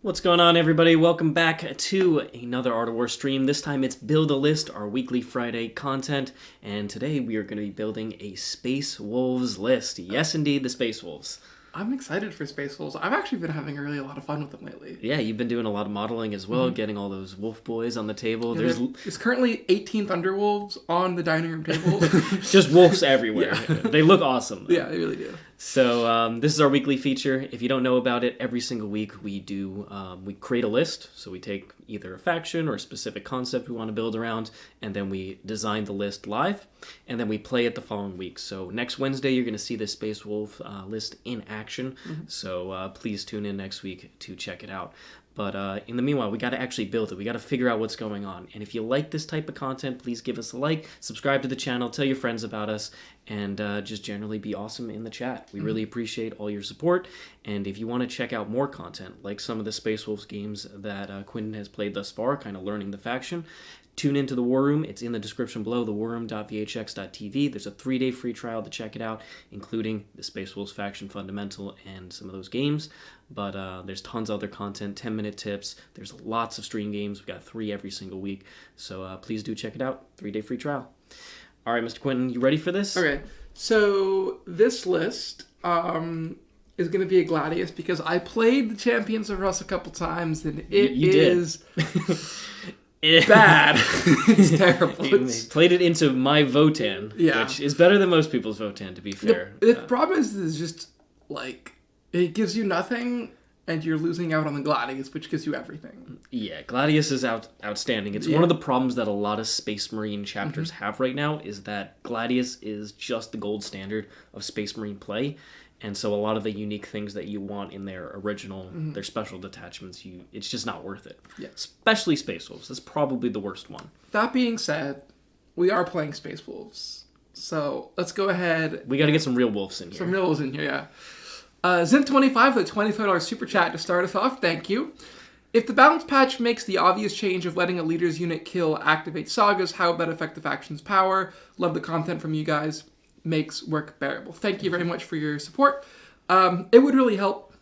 What's going on, everybody? Welcome back to another Art of War stream. This time it's Build a List, our weekly Friday content, and today we are going to be building a Space Wolves list. Yes, indeed, the Space Wolves. I'm excited for Space Wolves. I've actually been having really a lot of fun with them lately. Yeah, you've been doing a lot of modeling as well, getting all those wolf boys on the table. Yeah, there's currently 18 Thunderwolves on the dining room table. Just wolves everywhere. Yeah. They look awesome, though. Yeah, they really do. So this is our weekly feature. If you don't know about it, every single week we create a list. So we take either a faction or a specific concept we want to build around, and then we design the list live, and then we play it the following week. So next Wednesday, you're going to see the Space Wolf list in action. So please tune in next week to check it out. But in the meanwhile, we got to actually build it. We got to figure out what's going on. And if you like this type of content, please give us a like, subscribe to the channel, tell your friends about us, and just generally be awesome in the chat. We really appreciate all your support. And if you want to check out more content, like some of the Space Wolves games that Quinton has played thus far, kind of learning the faction, tune into the War Room. It's in the description below, thewarroom.vhx.tv. There's a 3-day free trial to check it out, including the Space Wolves Faction Fundamental and some of those games. But there's tons of other content, 10-minute tips. There's lots of stream games. We've got 3 every single week. So please do check it out. 3-day free trial. All right, Mr. Quinton, you ready for this? Okay, so this list is going to be a Gladius because I played the Champions of Rust a couple times, and it is... bad. It's terrible. He played it into my Votan, which is better than most people's Votan, to be fair. The problem is just, like, it gives you nothing, and you're losing out on the Gladius, which gives you everything. Yeah, Gladius is outstanding. It's one of the problems that a lot of Space Marine chapters have right now, is that Gladius is just the gold standard of Space Marine play. And so a lot of the unique things that you want in their original, their special detachments, it's just not worth it. Yeah. Especially Space Wolves. That's probably the worst one. That being said, we are playing Space Wolves. So let's go ahead. We got to get some real wolves in here. Some real wolves in here, yeah. Zim25 with a $25 super chat to start us off. Thank you. If the balance patch makes the obvious change of letting a leader's unit kill activate sagas, how would that affect the faction's power? Love the content from you guys. Makes work bearable. Thank you very much for your support. It would really help.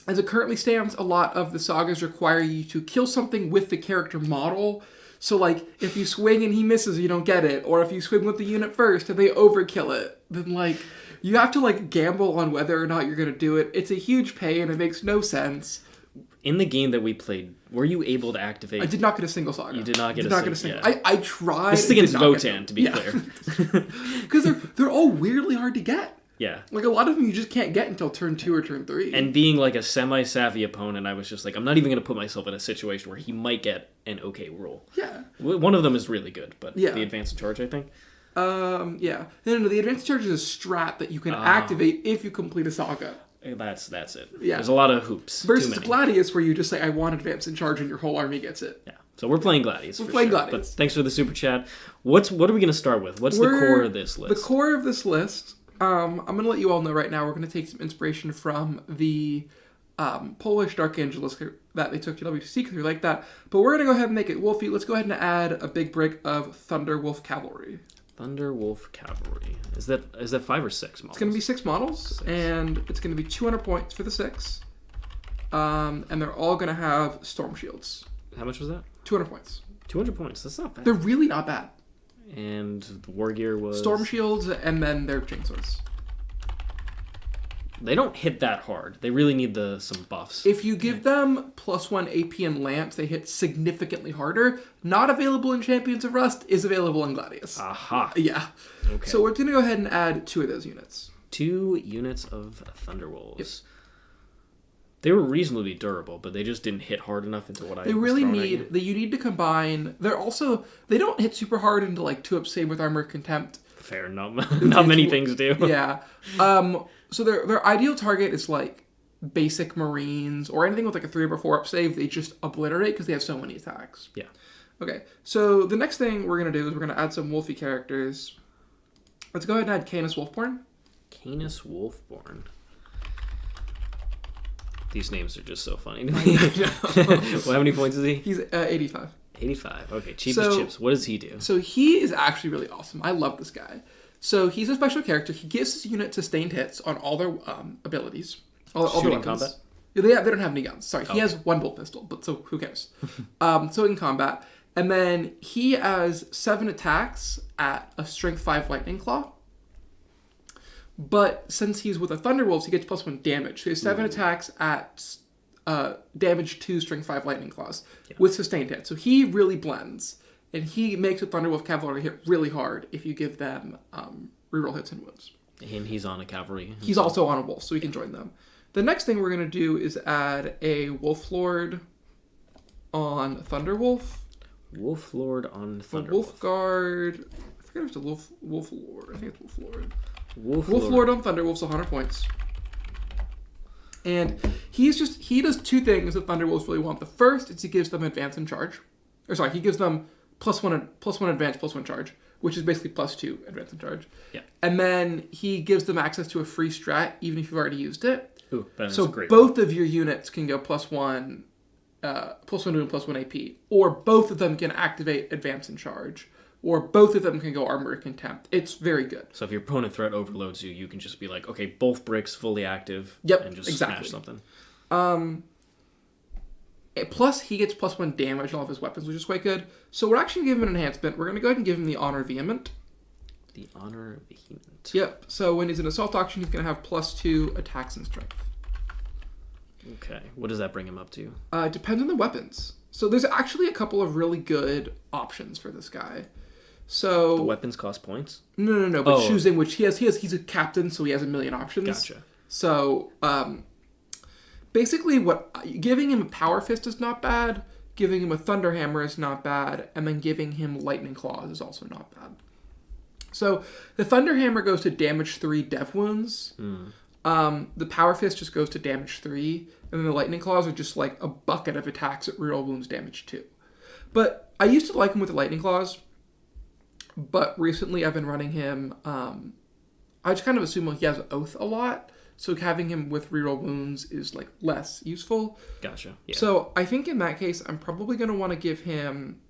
As it currently stands, a lot of the sagas require you to kill something with the character model. So, like, if you swing and he misses, you don't get it. Or if you swing with the unit first and they overkill it, then, like, you have to, like, gamble on whether or not you're going to do it. It's a huge pain. It makes no sense. In the game that we played, were you able to activate... I did not get a single saga. You did not get a single. Yeah. I tried. This is against Votan, to be clear. Because they're all weirdly hard to get. Yeah. Like, a lot of them you just can't get until turn 2 or turn 3. And being, like, a semi-savvy opponent, I was just like, I'm not even going to put myself in a situation where he might get an okay roll. Yeah. One of them is really good, but the advanced charge, I think. Yeah. No, the advanced charge is a strat that you can activate if you complete a saga. That's it. Yeah. There's a lot of hoops. Versus Gladius, where you just say, I want advance in charge, and your whole army gets it. Yeah. So we're playing Gladius. We're playing Gladius. But thanks for the super chat. What are we going to start with? What's the core of this list? The core of this list, I'm going to let you all know right now, we're going to take some inspiration from the Polish Dark Angelus that they took to WTC because we like that. But we're going to go ahead and make it wolfy. Let's go ahead and add a big brick of Thunder Wolf Cavalry. Thunder Wolf Cavalry. Is that 5 or 6 models? It's going to be 6 models, and it's going to be 200 points for the 6. And they're all going to have storm shields. How much was that? 200 points. 200 points. That's not bad. They're really not bad. And the war gear was... Storm shields, and then their chainswords. They don't hit that hard. They really need some buffs. If you give them +1 AP and Lance, they hit significantly harder. Not available in Champions of Rust, is available in Gladius. Aha. Yeah. Okay. So we're going to go ahead and add 2 of those units. 2 units of Thunderwolves. Yep. They were reasonably durable, but they just didn't hit hard enough into what I you need to combine. They don't hit super hard into like 2-up save with armor contempt. Fair, not many things do. Yeah. So their ideal target is like basic Marines or anything with like a 3 or 4-up save. They just obliterate because they have so many attacks. Yeah. Okay. So the next thing we're gonna do is we're gonna add some wolfy characters. Let's go ahead and add Canis Wolfborn. Canis Wolfborn. These names are just so funny to me. Well, how many points is he? He's 85. 85. Okay, cheap as chips. What does he do? So he is actually really awesome. I love this guy. So he's a special character. He gives his unit sustained hits on all their abilities. All Shooting their weapons. combat? They don't have any guns. Sorry, he Okay. has one bolt pistol, but so who cares? So in combat. And then he has 7 attacks at a strength 5 lightning claw. But since he's with a Thunderwolves, he gets +1 damage. So he has 7 attacks at damage 2 strength 5 lightning claws with sustained hit. So he really blends. And he makes a Thunderwolf cavalry hit really hard if you give them reroll hits and wounds. And he's on a cavalry. He's also on a wolf, so we can join them. The next thing we're going to do is add a Wolf Lord on Thunderwolf. Wolf Lord on Thunderwolf. Wolf Guard. I forget if it's a Wolf Lord. I think it's Wolf Lord. Wolf Lord on Thunderwolf's 100 points. And he does 2 things that Thunderwolves really want. The first is he gives them advance and charge. Or sorry, he gives them +1 advance, +1 charge, which is basically +2 advance and charge. Yeah. And then he gives them access to a free strat, even if you've already used it. Ooh, that's So a great both of your units can go +1 to and +1 AP, or both of them can activate advance and charge, or both of them can go armor contempt. It's very good. So if your opponent threat overloads you, you can just be like, okay, both bricks fully active. Yep, and just exactly. smash something. Plus, he gets +1 damage on all of his weapons, which is quite good. So we're actually going to give him an enhancement. We're going to go ahead and give him the Honor Vehement. The Honor Vehement. Yep. So when he's in assault action, he's going to have +2 attacks and strength. Okay. What does that bring him up to? It depends on the weapons. So there's actually a couple of really good options for this guy. So The weapons cost points? no. But choosing which he's a captain, so he has a million options. Gotcha. So basically, giving him a Power Fist is not bad. Giving him a Thunderhammer is not bad, and then giving him Lightning Claws is also not bad. So the Thunderhammer goes to damage 3 dev wounds. The Power Fist just goes to damage 3, and then the Lightning Claws are just like a bucket of attacks at reroll wounds damage 2. But I used to like him with the Lightning Claws, but recently I've been running him. I just kind of assume he has Oath a lot, so having him with reroll wounds is like less useful. Gotcha. Yeah. So I think in that case, I'm probably going to want to give him.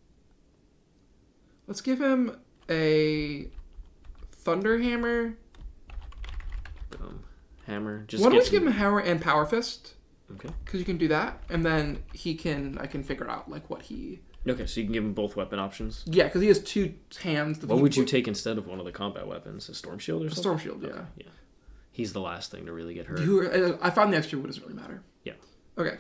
Let's give him a Thunderhammer. Hammer. Why don't we give him a Hammer and Power Fist? Okay. Because you can do that, and then I can figure out like what he. Okay, so you can give him both weapon options. Yeah, because he has 2 hands. What would you take instead of one of the combat weapons? A Storm Shield or something? Storm Shield, yeah. Okay, yeah. He's the last thing to really get hurt. I found the extra wood doesn't really matter. Yeah. Okay.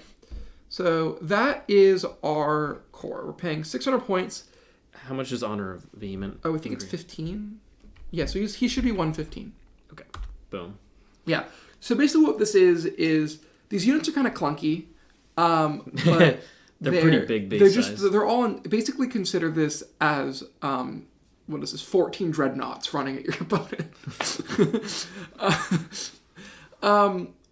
So that is our core. We're paying 600 points. How much is Honor Vehement? Oh, I think it's 15. Yeah, so he should be 115. Okay. Boom. Yeah. So basically what this is these units are kind of clunky, but they're pretty big size. They're all basically consider this as what is this? 14 dreadnoughts running at your opponent.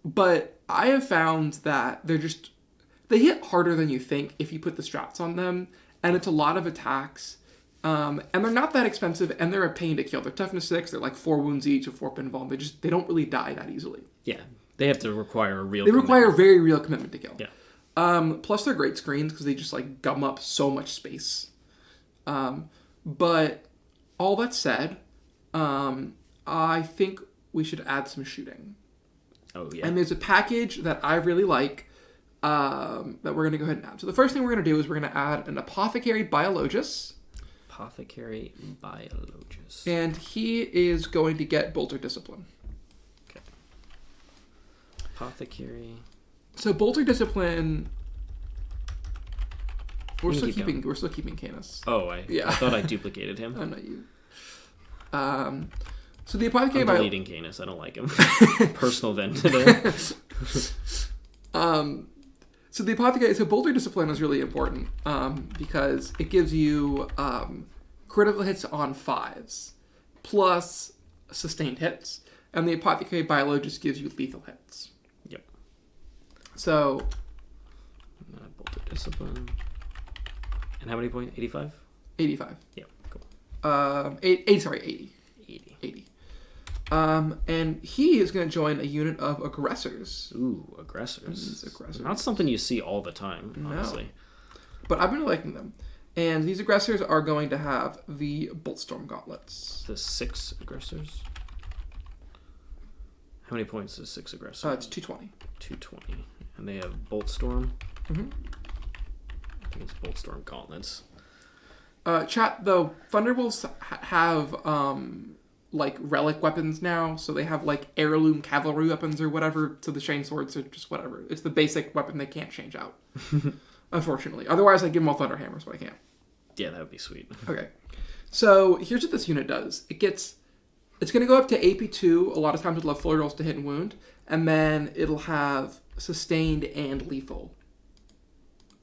But I have found that they hit harder than you think if you put the strats on them, and it's a lot of attacks. And they're not that expensive, and they're a pain to kill. They're toughness 6. They're like 4 wounds each, a 4 pinfall. They don't really die that easily. Yeah, they have to require a real. They require a very real commitment to kill. Yeah. Plus, they're great screens because they just like gum up so much space. But all that said, I think we should add some shooting. Oh yeah. And there's a package that I really like that we're going to go ahead and add. So the first thing we're going to do is we're going to add an Apothecary Biologus. Apothecary Biologus. And he is going to get Bolter Discipline. Okay. Apothecary. So Bolter Discipline. We're still keep keeping Canis. Oh, I thought I duplicated him. Oh, not you. So the Apothecary I'm deleting Canis. I don't like him. Personal vendetta. So the Apothecary, so Bolter Discipline is really important because it gives you critical hits on 5s plus sustained hits, and the Apothecary Biologist gives you lethal hits. Yep. So Bolter Discipline. And how many points? 85? 85. Yeah, cool. 80. 80. And he is going to join a unit of aggressors. Ooh, aggressors. Aggressors. Not something you see all the time, honestly. No. But I've been liking them. And these aggressors are going to have the Boltstorm Gauntlets. The 6 aggressors? How many points is 6 aggressors? It's 220. 220. And they have Bolt Storm. Mm-hmm. I think it's Bolt Storm Gauntlets. Chat, though, Thunderbolts have, like, relic weapons now, so they have, like, heirloom cavalry weapons or whatever, so the chain swords are just whatever. It's the basic weapon they can't change out, unfortunately. Otherwise, I'd give them all Thunder Hammers, but I can't. Yeah, that would be sweet. Okay. So, here's what this unit does. It's going to go up to AP2. A lot of times it'll have flurry rolls to hit and wound, and then it'll have sustained and lethal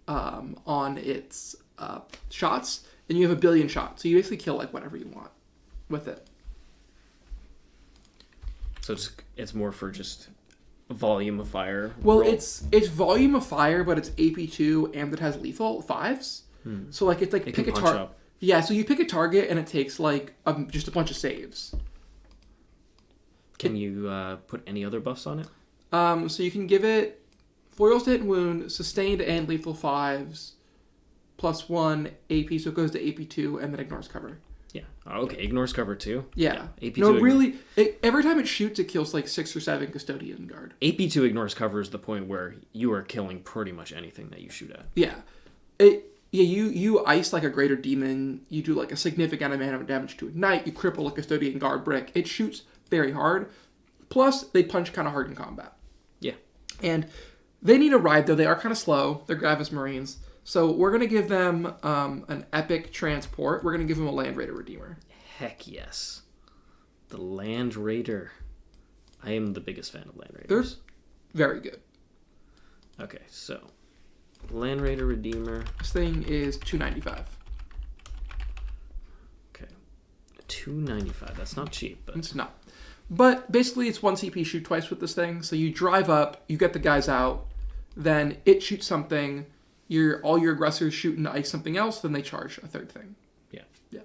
on its shots, and you have 1 billion shots. So you basically kill like whatever you want with it. So it's more for just volume of fire. Well, roll. it's volume of fire, but it's AP2 and it has lethal 5s. So like it's like it pick a can punch target. up. Yeah, so you pick a target and it takes like just a bunch of saves. Can you put any other buffs on it? So you can give it foils to hit and wound, sustained and lethal 5s, +1 AP, so it goes to AP2 and then ignores cover. Yeah. Oh, okay. Ignores cover too. Yeah. AP2 No, really. Every time it shoots, it kills like 6 or 7 custodian guard. AP2 ignores cover is the point where you are killing pretty much anything that you shoot at. Yeah. You ice like a greater demon. You do like a significant amount of damage to ignite. You cripple a custodian guard brick. It shoots very hard. Plus, they punch kind of hard in combat. Yeah. And they need a ride, though. They are kind of slow. They're Gravis Marines. So we're going to give them an epic transport. We're going to give them a Land Raider Redeemer. Heck yes. The Land Raider. I am the biggest fan of Land Raiders. They're very good. Okay, so Land Raider Redeemer. This thing is $295. Okay. $295. That's not cheap, but It's not. But basically, it's 1 CP shoot twice with this thing. So you drive up, you get the guys out, then it shoots something. All your aggressors shoot and ice something else, then they charge a third thing. Yeah. Yeah.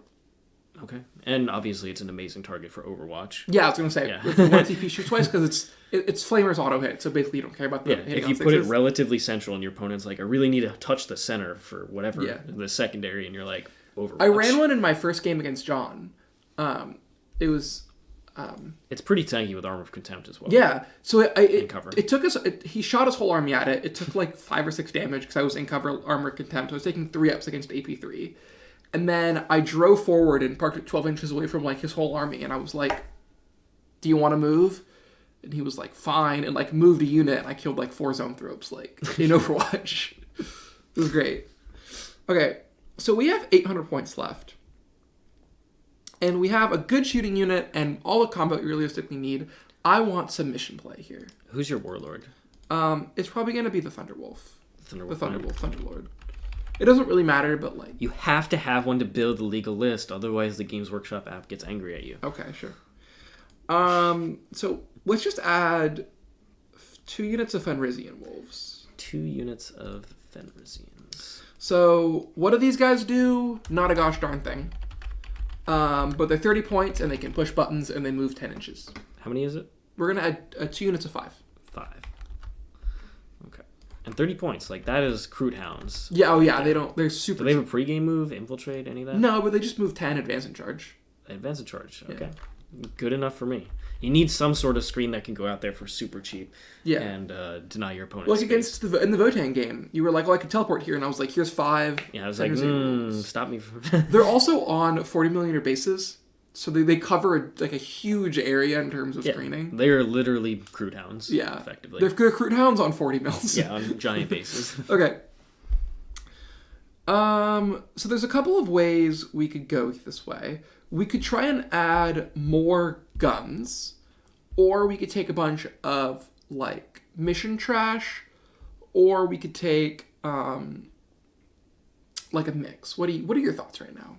Okay. And obviously, it's an amazing target for Overwatch. Yeah, I was gonna say Yeah. with the 1 CP shoot twice because it's Flamer's auto hit. So basically, you don't care about the hitting If on you put it sixes. relatively central and your opponent's like, I really need to touch the center for whatever, Yeah. the secondary, and you're like, Overwatch. I ran one in my first game against John. It was. It's pretty tanky with Armor of Contempt as well. Yeah, so cover. it took us. He shot his whole army at it. It took like 5 or 6 damage because I was in cover armor contempt. I was taking 3 ups against AP3, and then I drove forward and parked it 12 inches away from like his whole army, and I was like, "Do you want to move?" And he was like, "Fine," and like moved a unit, and I killed like 4 zone thropes like in Overwatch. It was great. Okay, so we have 800 points left. And we have a good shooting unit and all the combat you realistically need. I want some mission play here. Who's your warlord? It's probably going to be the Thunderwolf. Thunderwolf. The Thunderwolf, Thunderlord. It doesn't really matter, but like... You have to have one to build the legal list, otherwise the Games Workshop app gets angry at you. Okay, sure. So let's just add 2 units of Fenrisian Wolves. 2 units of Fenrisians. So what do these guys do? Not a gosh darn thing. But they're 30 points, and they can push buttons, and they move 10 inches. How many is it? We're going to add 2 units of 5. 5. Okay. And 30 points. Like, that is Crude Hounds. Yeah, oh yeah, they're super... Do they have a pregame move? Infiltrate? Any of that? No, but they just move 10, advance and charge. Advance and charge. Okay. Yeah. Good enough for me. You need some sort of screen that can go out there for super cheap and deny your opponent Like space. against in the Votann game, you were like, "Oh, I can teleport here," and I was like, "Here's 5." Yeah, I was like, stop me from... They're also on 40mm bases, so they cover like a huge area in terms of screening. They're literally Crude Hounds. Yeah, effectively. They're Crude Hounds on 40 mils. Yeah, on giant bases. Okay. So there's a couple of ways we could go this way. We could try and add more guns, or we could take a bunch of like mission trash, or we could take like a mix. What are your thoughts right now?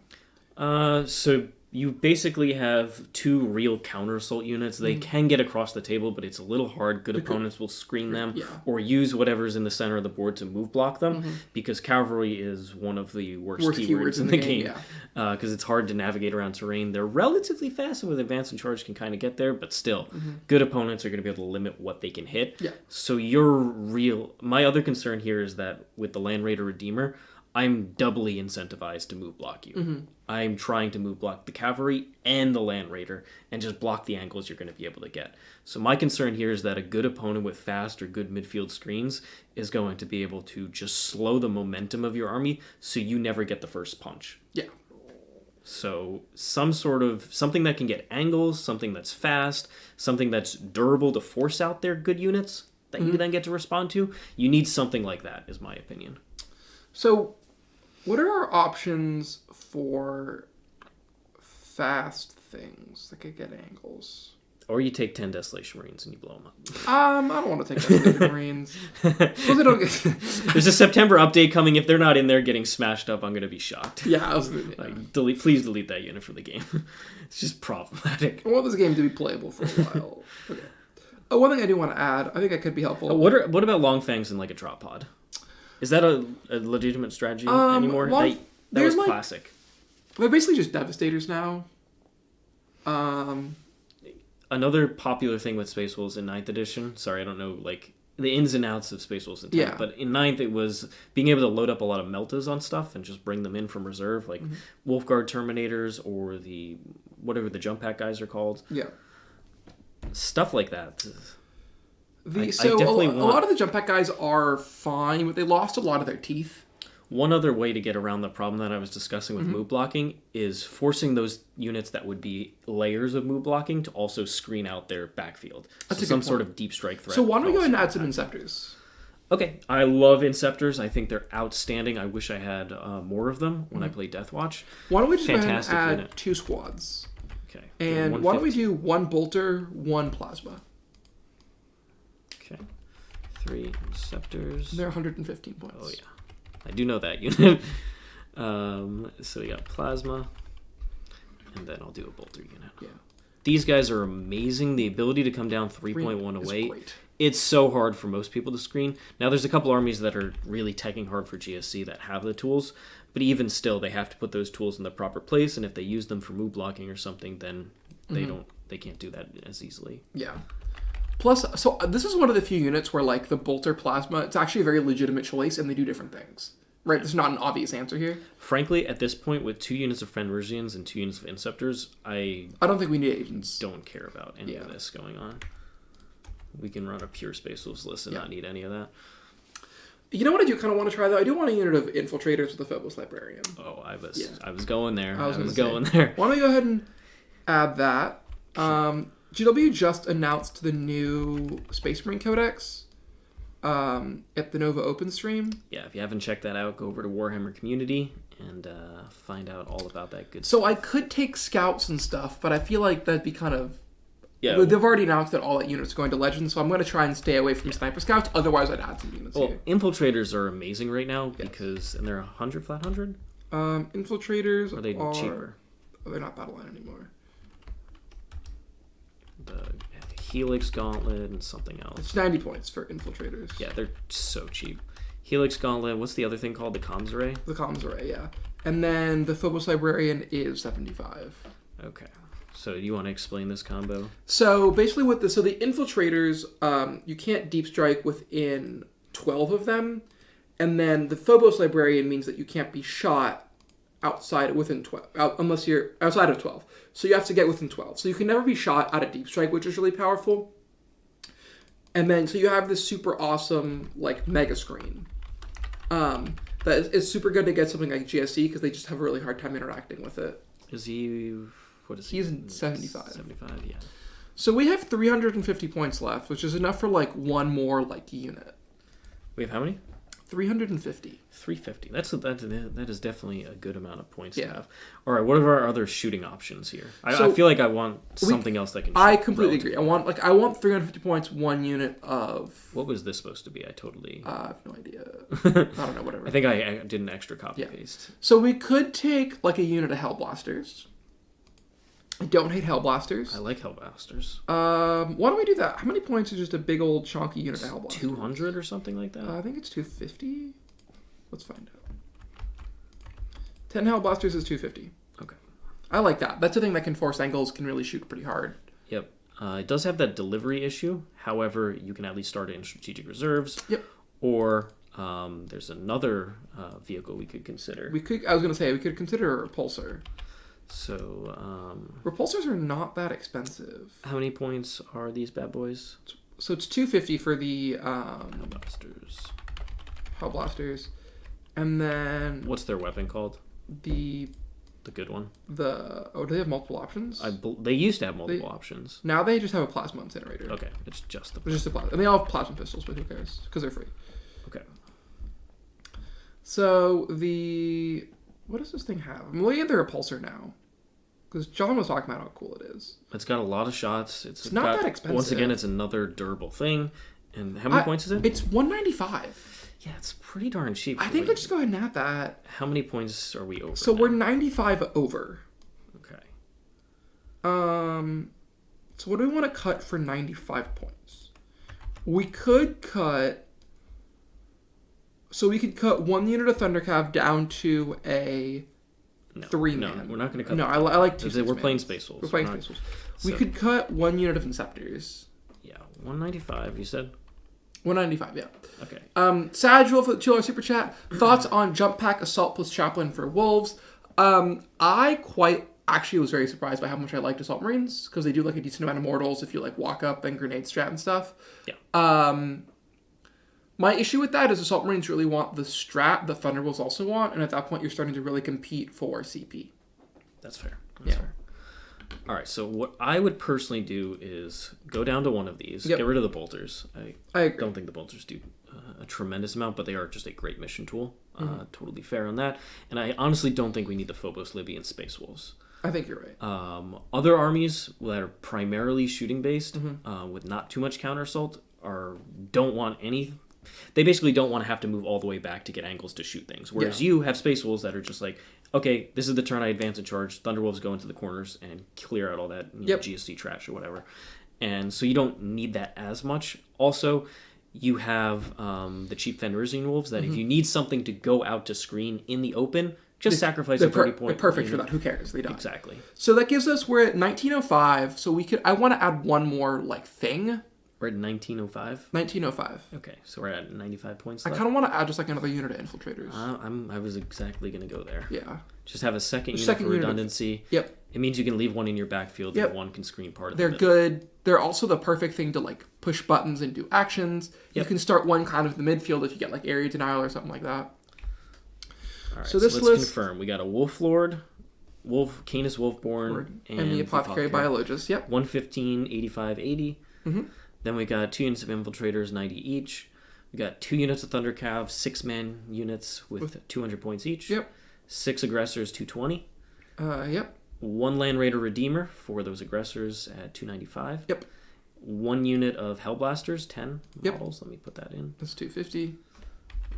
So you basically have 2 real counter assault units. They can get across the table, but it's a little hard. Good opponents will screen them or use whatever's in the center of the board to move block them, because cavalry is one of the worst keywords in the game. Because it's hard to navigate around terrain. They're relatively fast, and with advance and charge can kind of get there, but still, good opponents are going to be able to limit what they can hit. Yeah. So my other concern here is that with the Land Raider Redeemer, I'm doubly incentivized to move block you. I'm trying to move block the cavalry and the land raider and just block the angles you're going to be able to get. So my concern here is that a good opponent with fast or good midfield screens is going to be able to just slow the momentum of your army so you never get the first punch. Yeah. So something that can get angles, something that's fast, something that's durable to force out their good units that you then get to respond to. You need something like that, is my opinion. So, what are our options for fast things that could get angles? Or you take 10 Desolation Marines and you blow them up. I don't want to take Desolation Marines. Suppose they don't get... There's a September update coming. If they're not in there getting smashed up, I'm going to be shocked. Yeah, Please delete that unit from the game. It's just problematic. I want this game to be playable for a while. Okay. One thing I do want to add, I think it could be helpful. What about Long Fangs in like a drop pod? Is that a legitimate strategy anymore? That was classic. They're basically just Devastators now. Another popular thing with Space Wolves in 9th edition, sorry, I don't know like the ins and outs of Space Wolves in 10th, but in 9th it was being able to load up a lot of Meltas on stuff and just bring them in from reserve, like Wolfguard Terminators or the whatever the jump pack guys are called. Yeah. Stuff like that. A lot of the jump pack guys are fine, but they lost a lot of their teeth. One other way to get around the problem that I was discussing with move blocking is forcing those units that would be layers of move blocking to also screen out their backfield. That's some sort of deep strike threat. So why don't we go ahead and add some Inceptors? Okay, I love Inceptors. I think they're outstanding. I wish I had more of them when I play Deathwatch. Why don't we just go ahead and add 2 squads? Okay. And why don't we do 1 bolter, 1 plasma? Okay. 3 Inceptors. They're 115 points. Oh, yeah. I do know that unit. So we got Plasma. And then I'll do a Bolter unit. Yeah. These guys are amazing. The ability to come down 3.1 away. Great. It's so hard for most people to screen. Now, there's a couple armies that are really teching hard for GSC that have the tools. But even still, they have to put those tools in the proper place. And if they use them for move blocking or something, then they can't do that as easily. Yeah. Plus, so this is one of the few units where, like, the Bolter Plasma, it's actually a very legitimate choice, and they do different things. Right? There's not an obvious answer here. Frankly, at this point, with 2 units of Fenrisians and 2 units of Inceptors, I don't think we need agents. Don't care about any of this going on. We can run a pure Space Wolves list and not need any of that. You know what I do kind of want to try, though? I do want a unit of Infiltrators with the Phobos Librarian. Oh, I was going there. I was going there. Why don't we go ahead and add that? GW just announced the new Space Marine Codex at the Nova Open stream. Yeah, if you haven't checked that out, go over to Warhammer Community and find out all about that good stuff. So I could take scouts and stuff, but I feel like that'd be kind of... Yeah. They've already announced that all that units are going to Legends, so I'm going to try and stay away from Sniper Scouts. Otherwise, I'd add some units here. Infiltrators are amazing right now because... And they're 100 flat 100? Infiltrators are... Are they cheaper? Oh, they're not Battle Line anymore. The Helix Gauntlet and something else. It's 90 points for Infiltrators. Yeah, they're so cheap. Helix Gauntlet, what's the other thing called? The Comms Array? The Comms Array, yeah. And then the Phobos Librarian is 75. Okay. So do you want to explain this combo? So basically the Infiltrators, you can't deep strike within 12 of them. And then the Phobos Librarian means that you can't be shot within 12, unless you're outside of 12. So you have to get within 12. So you can never be shot out of deep strike, which is really powerful. And then, so you have this super awesome, like, mega screen. That is super good to get something like GSC, because they just have a really hard time interacting with it. Is he... What is he? He's 75. 75, yeah. So we have 350 points left, which is enough for, like, one more, like, unit. We have how many? 350. 350. That is definitely a good amount of points to have. All right, what are our other shooting options here? I feel like I want something else that can shoot. I completely agree. I want 350 points, one unit of... What was this supposed to be? I have no idea. I don't know, whatever. I think I did an extra copy-paste. So we could take, like, a unit of Hellblasters. I don't hate Hellblasters. I like Hellblasters. Why don't we do that? How many points is just a big old chunky unit of Hellblasters? 200 or something like that? I think it's 250. Let's find out. 10 Hellblasters is 250. Okay. I like that. That's the thing that can force angles, can really shoot pretty hard. Yep. It does have that delivery issue. However, you can at least start it in strategic reserves. Yep. Or There's another vehicle we could consider. I was gonna say we could consider a repulsor. So, repulsors are not that expensive. how many points are these bad boys? So it's 250 for the Hellblasters. Hellblasters, and then What's their weapon called? The good one. Do they have multiple options? They used to have multiple options. Now they just have a plasma incinerator. Okay, it's just the. It's just a plasma, and they all have plasma pistols, but who cares? Because they're free. Okay. So what does this thing have? I'm looking at the repulsor now, because John was talking about how cool it is. It's got a lot of shots. It's not that expensive. Once again, it's another durable thing. And how many points is it? It's 195. Yeah, it's pretty darn cheap. I think let's just go ahead and add that. How many points are we over? So now? we're 95 over. Okay. So what do we want to cut for 95 points? We could cut. So we could cut 1 unit of Thundercav down to a 3-man. No, we're not going to cut. No, I like 2. We're playing Space Wolves. We're playing Space Wolves. We could cut 1 unit of Inceptors. Yeah, 195. You said. 195, yeah. Okay. Sagil for the $2 super chat. Thoughts on Jump Pack Assault plus Chaplain for Wolves? I actually was very surprised by how much I liked Assault Marines, because they do like a decent amount of mortals if you like walk up and grenade strat and stuff. Yeah. My issue with that is Assault Marines really want the strat that Thunderbolts also want, and at that point you're starting to really compete for CP. That's fair. That's fair. All right, so what I would personally do is go down to one of these, get rid of the bolters. I don't think the bolters do a tremendous amount, but they are just a great mission tool. Totally fair on that. And I honestly don't think we need the Phobos, Libby, and Space Wolves. I think you're right. Other armies that are primarily shooting based, with not too much counter assault, don't want any. They basically don't want to have to move all the way back to get angles to shoot things. Whereas you have Space Wolves that are just like, okay, this is the turn I advance and charge. Thunderwolves go into the corners and clear out all that GSC trash or whatever. And so you don't need that as much. Also, you have the cheap Fenrisian Wolves that if you need something to go out to screen in the open, just sacrifice a 30 point. They're perfect for that. Who cares? They die. Exactly. So that gives us, we're at 1905. So I want to add one more thing. We're at 1905? 1905. Okay, so we're at 95 points I left. kind of want to add just another unit of infiltrators. I was exactly going to go there. Yeah. Just have a second unit for redundancy. Yep. It means you can leave one in your backfield and one can screen part of it. They're good. They're also the perfect thing to push buttons and do actions. You can start one kind of the midfield if you get area denial or something like that. All right, so let's confirm. We got a Wolf Lord, Canis Wolfborn, and the Apothecary Biologist. Yep. 115, 85, 80. Then we got 2 units of Infiltrators, 90 each. We got 2 units of Thundercav, 6-man units with 200 points each. Yep. 6 Aggressors, 220. Yep. 1 Land Raider Redeemer for those Aggressors at 295. Yep. 1 unit of Hellblasters, 10 models. Let me put that in. That's 250.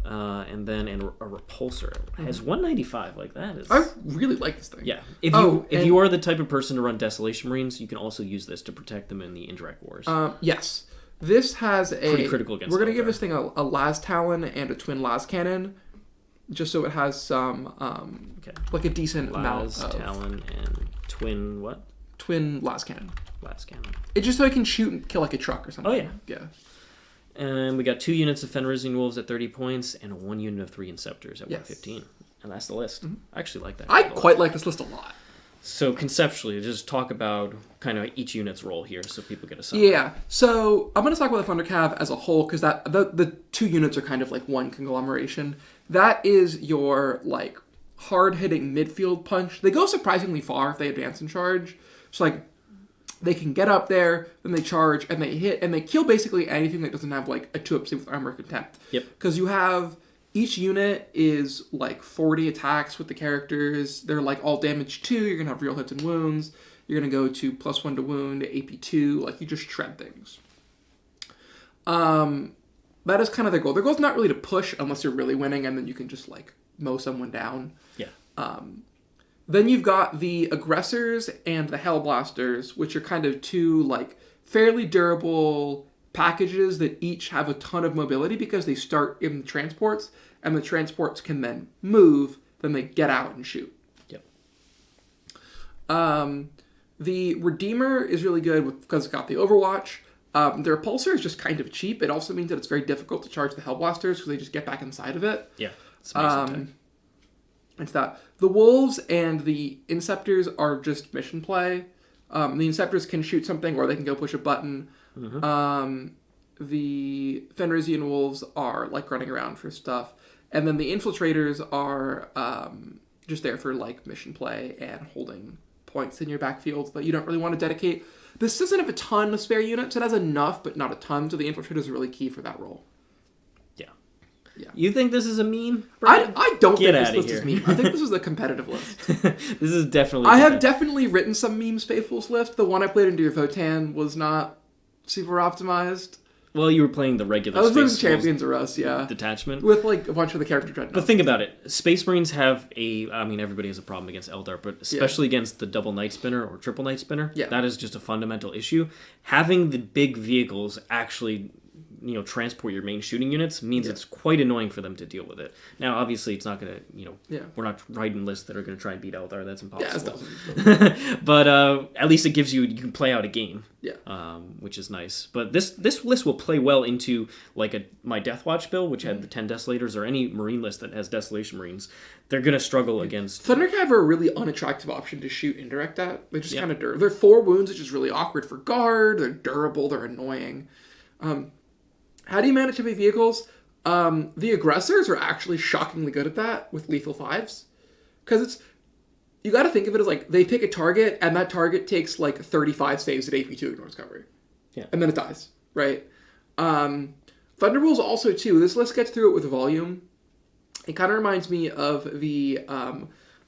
And then a Repulsor. It has 195. That is. I really like this thing. Yeah. If you are the type of person to run Desolation Marines, you can also use this to protect them in the indirect wars. Yes. This has pretty critical against. We're gonna give this thing a Las Talon and a twin Las Cannon, just so it has some a decent amount of Talon and twin what? Twin Las Cannon. Las Cannon. It's just so it can shoot and kill a truck or something. Oh yeah. Yeah. And we got 2 units of Fenrisian Wolves at 30 points and 1 unit of 3 Inceptors at 115. And that's the list. I actually like that. I quite like this list a lot. So conceptually, just talk about kind of each unit's role here so people get a sense. Yeah. So I'm going to talk about the Thundercav as a whole because the 2 units are kind of one conglomeration. That is your hard-hitting midfield punch. They go surprisingly far if they advance and charge. So they can get up there, then they charge, and they hit, and they kill basically anything that doesn't have a 2-up save with armor contempt. Yep. Because you have, each unit is 40 attacks with the characters. They're all damage 2. You're going to have real hits and wounds. You're going to go to +1 to wound, AP 2. You just shred things. That is kind of their goal. Their goal is not really to push unless you're really winning, and then you can just mow someone down. Yeah. Then you've got the Aggressors and the Hellblasters, which are kind of 2 fairly durable packages that each have a ton of mobility because they start in transports, and the transports can then move, then they get out and shoot. Yep. The Redeemer is really good because it's got the Overwatch. Their repulsor is just kind of cheap. It also means that it's very difficult to charge the Hellblasters because they just get back inside of it. Yeah, it's amazing. It's that. The Wolves and the Inceptors are just mission play. The Inceptors can shoot something or they can go push a button. The Fenrisian Wolves are like running around for stuff. And then the Infiltrators are just there for like mission play and holding points in your backfield that you don't really want to dedicate. This doesn't have a ton of spare units. It has enough, but not a ton. So the Infiltrators are really key for that role. Yeah. You think this is a meme? I don't Get think this outta list here. is meme. I think this is a competitive list. This is definitely... I have definitely written some memes Faithfuls list. The one I played into your Votan was not super optimized. Well, you were playing the regular I was playing Space Champions of Us, yeah. detachment. With like a bunch of the character dreadnoughts. But think about it. Space Marines have I mean, everybody has a problem against Eldar, but especially against the double Night Spinner or triple Night Spinner. Yeah. That is just a fundamental issue. Having the big vehicles actually... transport your main shooting units means it's quite annoying for them to deal with it. Now, obviously, it's not going to, we're not writing lists that are going to try and beat Eldar. That's impossible. Yeah, but at least it gives you can play out a game. Yeah. Which is nice. But this list will play well into like my Deathwatch build, which had the 10 Desolators, or any Marine list that has Desolation Marines. They're going to struggle against... Thundercav are a really unattractive option to shoot indirect at. They're just kind of durable. They're 4 wounds, which is really awkward for guard. They're durable. They're annoying. How do you manage heavy vehicles? The aggressors are actually shockingly good at that with lethal 5s. Because you got to think of it as like they pick a target and that target takes like 35 saves at AP2 ignores cover. Yeah. And then it dies, right? Thunderbolts also too. This list gets through it with volume. It kind of reminds me of the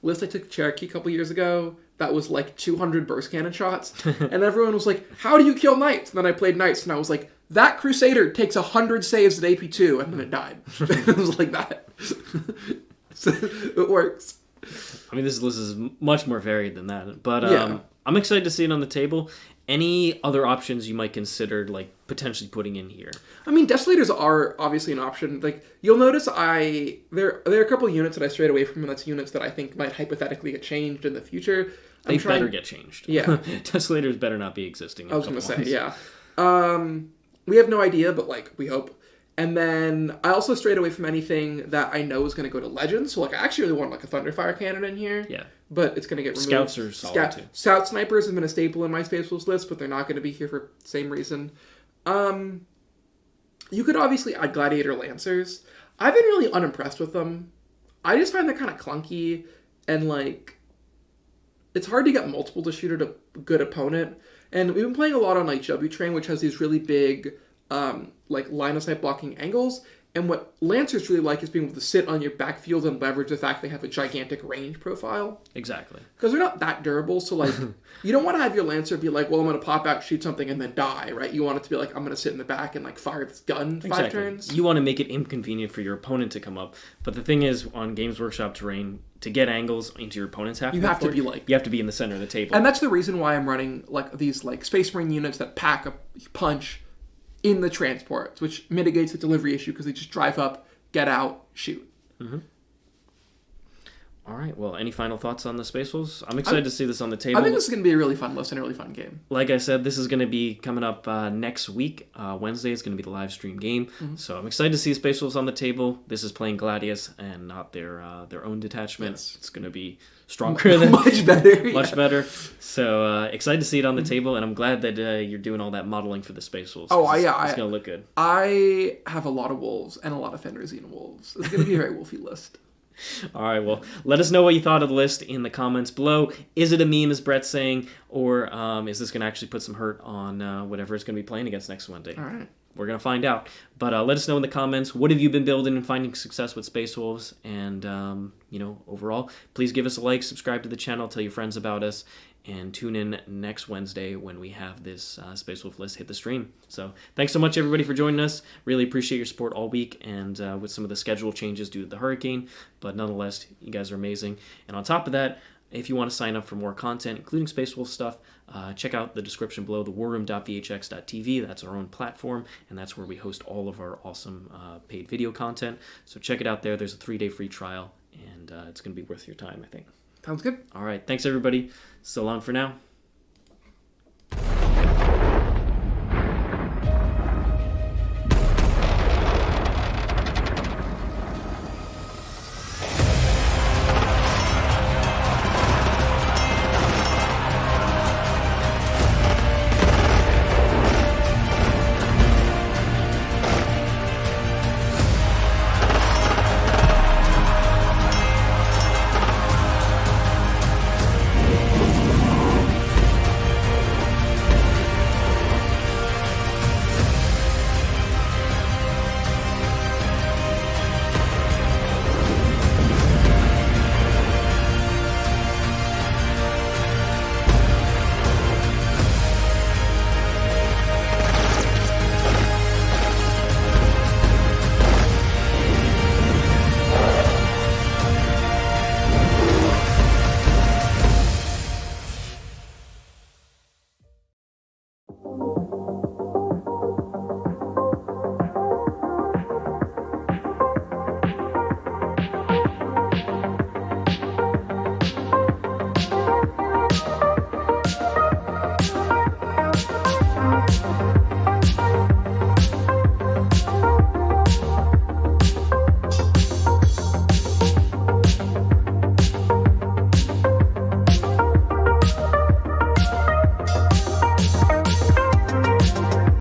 list I took Cherokee a couple years ago. That was like 200 burst cannon shots. And everyone was like, how do you kill knights? And then I played knights and I was like, that Crusader takes 100 saves at AP2, and then it died. It was like that. So it works. I mean, this list is much more varied than that. But I'm excited to see it on the table. Any other options you might consider, like, potentially putting in here? I mean, Desolators are obviously an option. Like, you'll notice there are a couple of units that I strayed away from, and that's units that I think might hypothetically get changed in the future. They better get changed. Yeah. Desolators better not be existing. I was going to say, yeah. We have no idea, but, like, we hope. And then I also strayed away from anything that I know is going to go to Legends. So, like, I actually really want, like, a Thunderfire Cannon in here. Yeah. But it's going to get removed. Scouts are solid, too. Scout Snipers have been a staple in my Space Wolves list, but they're not going to be here for the same reason. You could obviously add Gladiator Lancers. I've been really unimpressed with them. I just find they're kind of clunky. And, like, it's hard to get multiple to shoot at a good opponent. And we've been playing a lot on like W Train, which has these really big like line of sight blocking angles. And what Lancers really like is being able to sit on your backfield and leverage the fact they have a gigantic range profile. Exactly. Because they're not that durable. So like you don't want to have your Lancer be like, well, I'm going to pop out, shoot something, and then die, right? You want it to be like, I'm going to sit in the back and like fire this gun 5 turns. You want to make it inconvenient for your opponent to come up. But the thing is, on Games Workshop terrain, to get angles into your opponent's half, you have to be like... You have to be in the center of the table. And that's the reason why I'm running like these like Space Marine units that pack a punch in the transports, which mitigates the delivery issue because they just drive up, get out, shoot. Mm-hmm. All right. Well, any final thoughts on the Space Wolves? I'm excited to see this on the table. I think this is going to be a really fun list and a really fun game. Like I said, this is going to be coming up next week. Wednesday is going to be the live stream game. Mm-hmm. So I'm excited to see Space Wolves on the table. This is playing Gladius and not their own detachment. Yes. It's going to be stronger than much better. Much better. So excited to see it on the table, and I'm glad that you're doing all that modeling for the Space Wolves. Oh, yeah. It's going to look good. I have a lot of wolves and a lot of Fenrisian wolves. It's going to be a very wolfy list. All right, well, let us know what you thought of the list in the comments below. Is it a meme, as Brett's saying, or is this going to actually put some hurt on whatever it's going to be playing against next Monday? All right. We're going to find out. But let us know in the comments, what have you been building and finding success with Space Wolves? And, overall, please give us a like, subscribe to the channel, tell your friends about us, and tune in next Wednesday when we have this Space Wolf list hit the stream. So thanks so much, everybody, for joining us. Really appreciate your support all week, and with some of the schedule changes due to the hurricane. But nonetheless, you guys are amazing. And on top of that, if you want to sign up for more content, including Space Wolf stuff, check out the description below, the warroom.vhx.tv. That's our own platform, and that's where we host all of our awesome paid video content. So check it out there. There's a 3-day free trial, and it's going to be worth your time, I think. Sounds good. All right. Thanks, everybody. So long for now.